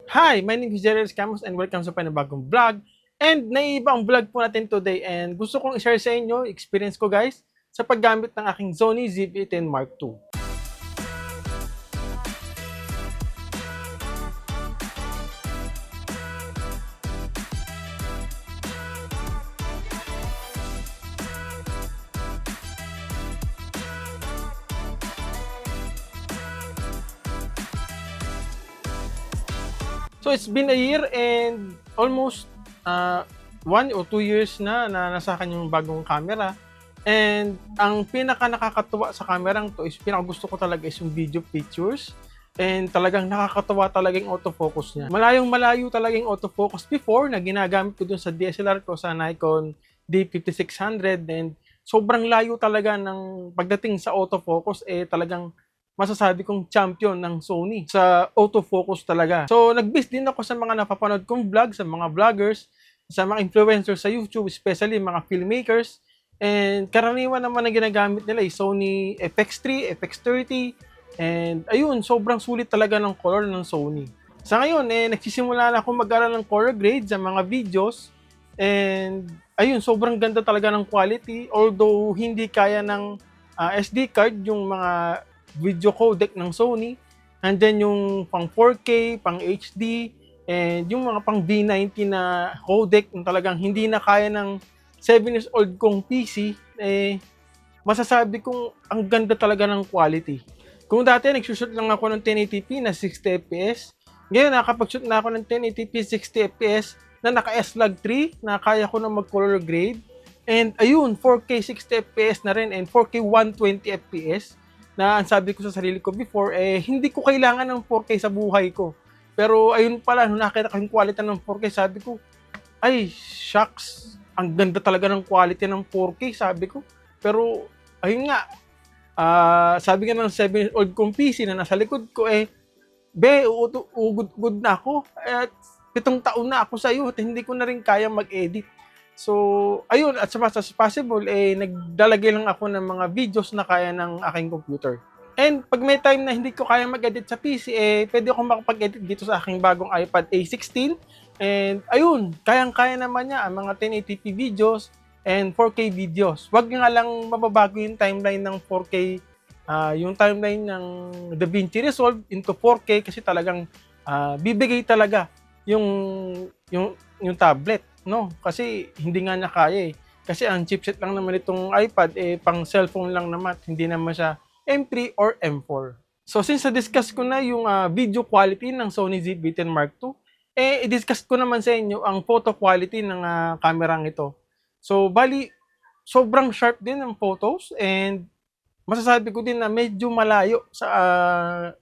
Hi, my name is Jerry Escamos and welcome sa panibagong vlog. And naiiba ang vlog po natin today and gusto kong i-share sa inyo experience ko guys sa paggamit ng aking Sony ZV-10 Mark II. So it's been a year and almost 1 or 2 years na nasa akin yung bagong camera. And ang pinaka nakakatuwa sa kamerang to is pinaka gusto ko talaga is yung video pictures. And talagang nakakatuwa talaga yung autofocus niya. Malayong malayo talaga yung autofocus before na ginagamit ko dun sa DSLR ko sa Nikon D5600 and sobrang layo talaga ng pagdating sa autofocus talagang masasabi kong champion ng Sony sa autofocus talaga. So, nag-base din ako sa mga napapanood kong vlog, sa mga vloggers, sa mga influencers sa YouTube, especially mga filmmakers. And karaniwan naman na ginagamit nila ay Sony FX3, FX30. And ayun, sobrang sulit talaga ng color ng Sony. Sa ngayon, nagsisimula na ako mag-aral ng color grade sa mga videos. And ayun, sobrang ganda talaga ng quality. Although hindi kaya ng SD card yung mga video codec ng Sony, and then yung pang 4K, pang HD, and yung mga pang V90 na codec na talagang hindi na kaya ng 7 years old kong PC, masasabi kong ang ganda talaga ng quality. Kung dati nagsushoot lang ako ng 1080p na 60 fps, ngayon nakapag-shoot na ako ng 1080p 60 fps na naka S-Log 3 na kaya ko na mag-color grade, and ayun, 4K 60 fps na rin and 4K 120 fps na ang sabi ko sa sarili ko before, hindi ko kailangan ng 4K sa buhay ko. Pero ayun pala, nung nakita ko yung quality ng 4K, sabi ko, ay, shucks, ang ganda talaga ng quality ng 4K, sabi ko. Pero, ayun nga, sabi nga ng 7-year-old kong PC na nasa likod ko, ugod na ako. At 7 taon na ako sa iyo at hindi ko na rin kaya mag-edit. So, ayun, at sa mas as possible, naglalagay lang ako ng mga videos na kaya ng aking computer. And pag may time na hindi ko kaya mag-edit sa PC, pwede ako makapag-edit dito sa aking bagong iPad A16. And ayun, kayang-kaya naman niya ang mga 1080p videos and 4K videos. Wag nga lang mababago yung timeline ng 4K, yung timeline ng DaVinci Resolve into 4K kasi talagang bibigay talaga yung yung tablet, no? Kasi hindi nga niya kaya Kasi ang chipset lang naman itong iPad pang cellphone lang naman, hindi naman siya M3 or M4. So since na-discuss ko na yung video quality ng Sony ZV-10 Mark II, i-discuss ko naman sa inyo ang photo quality ng kamerang ito. So bali, sobrang sharp din ng photos and masasabi ko din na medyo malayo sa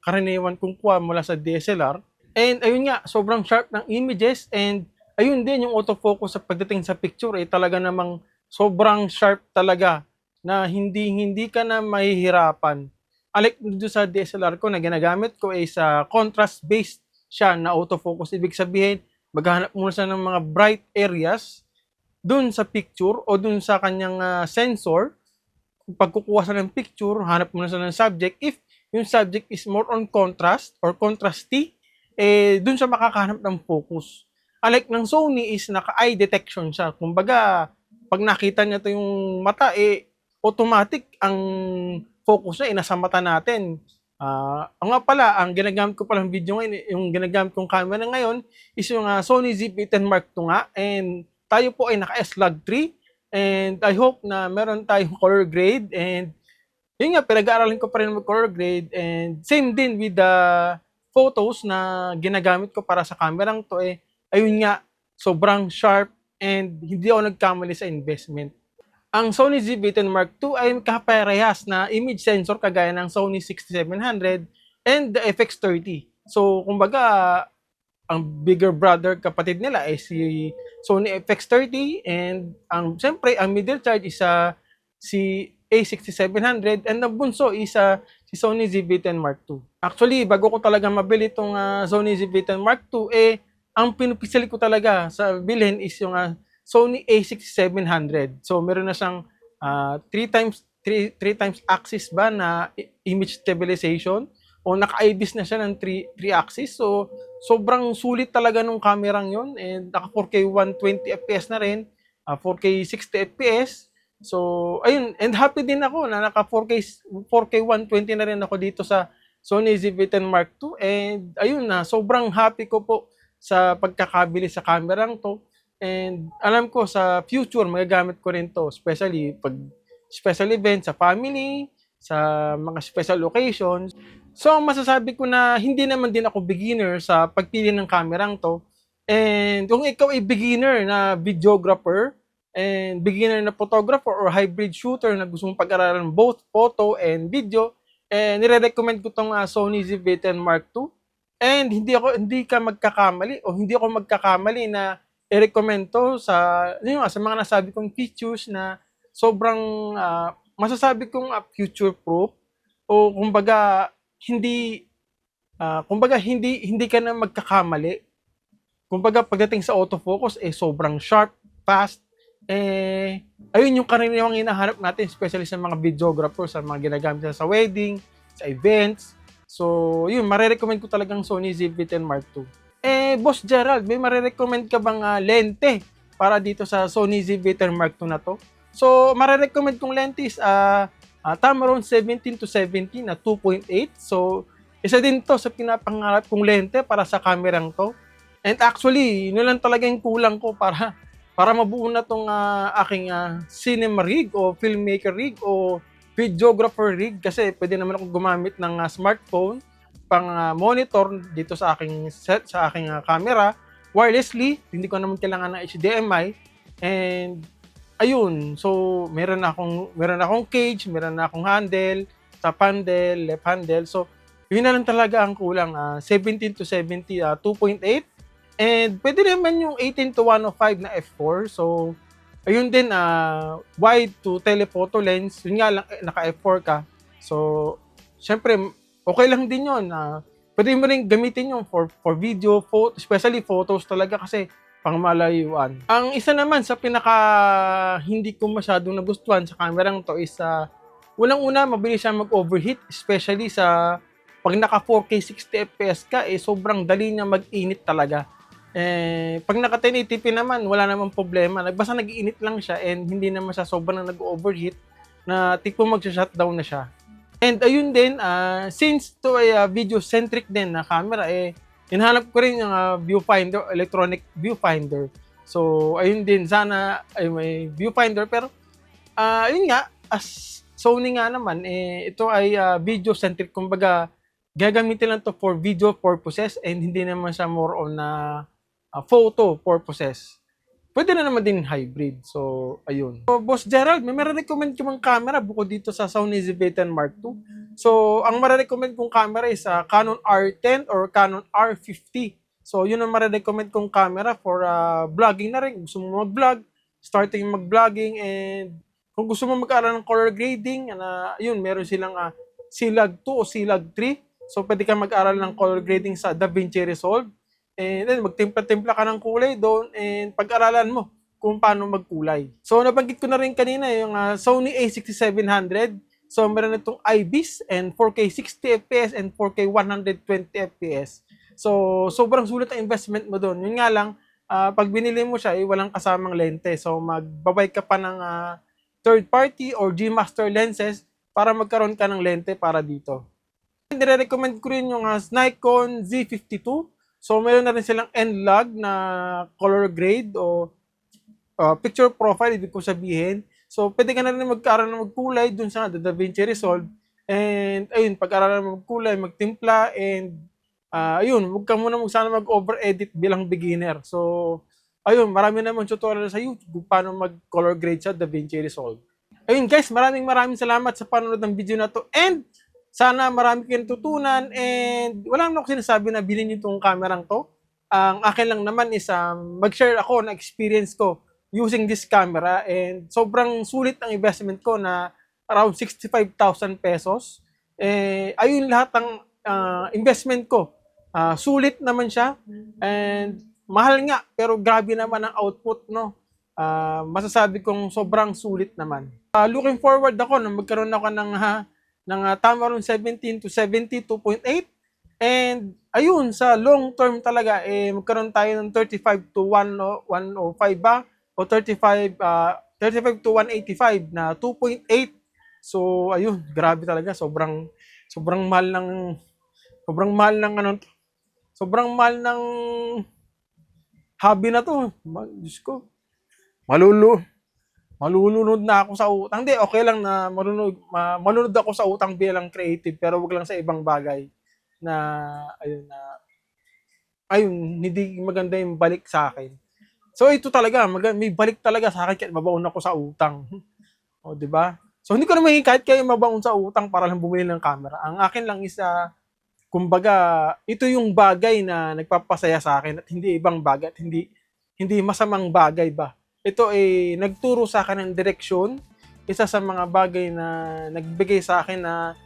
karaniwan kong kuha mula sa DSLR. And ayun nga, sobrang sharp ng images and ayun din yung autofocus sa pagdating sa picture talaga namang sobrang sharp talaga na hindi ka na mahihirapan. Unlike dito sa DSLR ko na ginagamit ko sa contrast-based siya na autofocus. Ibig sabihin, maghahanap muna siya ng mga bright areas dun sa picture o dun sa kanyang sensor. Pag kukuha siya ng picture, hanap muna siya ng subject. If yung subject is more on contrast or contrasty, dun siya makakahanap ng focus. Unlike ng Sony is naka-eye detection siya. Kumbaga, pag nakita niya to yung mata, automatic ang focus niya nasa mata natin. Nga pala, ang ginagamit ko palang video ngayon, yung ginagamit kong camera ngayon is yung Sony ZV-10 Mark II nga. And tayo po ay naka S-Log 3. And I hope na meron tayong color grade. And yun nga, pinag-aaralan ko pa rin mag-color grade. And same din with the photos na ginagamit ko para sa kamerang to ayun nga, sobrang sharp and hindi ako nagkamali sa investment. Ang Sony ZV-10 Mark II ay kaparehas na image sensor kagaya ng Sony 6700 and the FX30. So, kumbaga, ang bigger brother kapatid nila ay si Sony FX30 and siyempre, ang middle child is si A6700 and ang bunso is si Sony ZV-10 Mark II. Actually, bago ko talaga mabili itong Sony ZV-10 Mark II, ang pinupisili ko talaga sa bilhin is yung Sony A6700. So meron na siyang 3 times axis ba na image stabilization o naka-IBIS na siya ng 3 axis. So sobrang sulit talaga nung kamerang yon, and naka 4K 120 FPS na rin, 4K 60 FPS. So, ayun, and happy din ako na naka 4K 120 na rin ako dito sa Sony ZV-10 Mark II, and ayun na, sobrang happy ko po sa pagkakabili sa kamerang to. And alam ko sa future magagamit ko rin to, especially pag special event sa family, sa mga special occasions. So, masasabi ko na hindi naman din ako beginner sa pagpili ng kamerang to. And kung ikaw ay beginner na videographer and beginner na photographer or hybrid shooter na gusto mong pag-aralan both photo and video, nire-recommend ko tong Sony ZV-10 Mark II. And hindi ka magkakamali o hindi ako magkakamali na i-recommend to sa mga nasabi kong features na sobrang masasabi kong future proof, o kumbaga hindi ka na magkakamali. Kumbaga pagdating sa autofocus sobrang sharp, fast, ayun yung karaniwang hinahanap natin, especially sa mga videographers, sa mga ginagamit sa wedding, sa events. So, yun, marirecommend ko talagang Sony ZV-10 Mark II. Boss Gerald, may marirecommend ka bang lente para dito sa Sony ZV-10 Mark II na to? So, marirecommend kong lente is Tamron 17-70 na 2.8. So, isa din to sa pinapangarap kong lente para sa kamerang to. And actually, yun lang talaga yung kulang ko para mabuo na tong aking cinema rig o filmmaker rig o videographer rig, kasi pwede naman ako gumamit ng smartphone pang monitor dito sa aking set, sa aking camera wirelessly. Hindi ko naman kailangan ng HDMI. And ayun, so meron akong cage, meron na akong handle, top handle, left handle. So yun na lang talaga ang kulang, 17-70 2.8. And pwede naman yung 18-105 na f4. So ayun din, wide to telephoto lens. Yun nga lang, naka f4 ka. So syempre okay lang din yun. Pwede mo rin gamitin yun for video, especially photos talaga, kasi pangmalayuan. Ang isa naman sa pinaka hindi ko masyadong nagustuhan sa kamerang to is unang-una, mabilis siya mag-overheat, especially sa pag naka 4K 60 FPS ka, sobrang dali niya mag-init talaga. Pag naka 1080p naman, wala namang problema. Basta nag-iinit lang siya, and hindi naman siya sobrang nag-overheat na tipo mag-shutdown na siya. And ayun din, since to ay video-centric din na camera, hinahanap ko rin yung viewfinder, electronic viewfinder. So, ayun din, sana ay may viewfinder. Pero, ayun nga, as Sony nga naman, ito ay video-centric. Kumbaga, gagamitin lang to for video purposes, and hindi naman siya more on photo purposes. Pwede na naman din hybrid. So, ayun. So, Boss Gerald, may recommend ko mang camera bukod dito sa Sony ZV-10 Mark II. So, ang recommend kong camera is Canon R10 or Canon R50. So, yun ang recommend kong camera for vlogging na rin. Gusto mo mag-vlog, starting mag-vlogging, and kung gusto mo mag-aaral ng color grading, yun, meron silang CLAG 2 o CLAG 3. So, pwede ka mag-aaral ng color grading sa DaVinci Resolve. And then, magtimpla-timpla ka ng kulay doon, and pag-aralan mo kung paano magkulay. So, nabanggit ko na rin kanina yung Sony a6700. So, meron itong IBIS and 4K 60 FPS and 4K 120 FPS. So, sobrang sulit ang investment mo doon. Yun nga lang, pag binili mo siya, walang kasamang lente. So, magbabay ka pa ng third party or G-Master lenses para magkaroon ka ng lente para dito. Nire-recommend ko rin yung Nikon Z52. So, meron na rin silang N-Log na color grade o picture profile, ibig ko sabihin. So, pwede ka na rin mag-aaral na magkulay dun sa DaVinci Resolve. And, ayun, pag-aaral na magkulay, magtimpla, and, ayun, huwag ka muna sana mag-over-edit bilang beginner. So, ayun, marami naman tutorial sa YouTube kung paano mag-color grade sa DaVinci Resolve. Ayun guys, maraming salamat sa panonood ng video na to. And, sana marami kayong tutunan, and wala naman ako sinasabi na bilhin niyo itong kamerang to. Ang akin lang naman is mag-share ako ng experience ko using this camera, and sobrang sulit ang investment ko na around 65,000 pesos. Ayun lahat ng investment ko. Sulit naman siya, and mahal nga, pero grabe naman ang output, no? Masasabi kong sobrang sulit naman. Looking forward ako na magkaroon ako ng Tamron 17-70 2.8, And ayun, sa long term talaga, magkaroon tayo ng 35 to 105 ba? O 35 to 185 na 2.8. So, ayun, grabe talaga. Sobrang mahal ng, sobrang mahal ng ano, sobrang mahal ng hobby na to. Diyos ko, malulu, malulunod na ako sa utang. Hindi, okay lang na malunod ako sa utang bilang creative, pero wag lang sa ibang bagay na, ayun, hindi maganda yung balik sa akin. So ito talaga, may balik talaga sa akin kahit mabaon ako sa utang. O, di ba? So hindi ko naman kahit kayo mabaon sa utang para lang bumili ng camera. Ang akin lang is, kumbaga, ito yung bagay na nagpapasaya sa akin at hindi ibang bagay at hindi masamang bagay ba. Ito ay nagturo sa akin ng direksyon, isa sa mga bagay na nagbigay sa akin na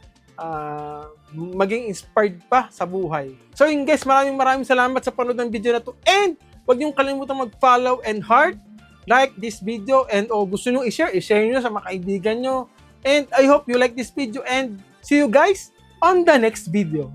maging inspired pa sa buhay. So yun guys, maraming salamat sa panood ng video na to, and huwag niyong kalimutan mag-follow and heart, like this video, and gusto nyo i-share nyo sa mga kaibigan nyo. And I hope you like this video, and see you guys on the next video.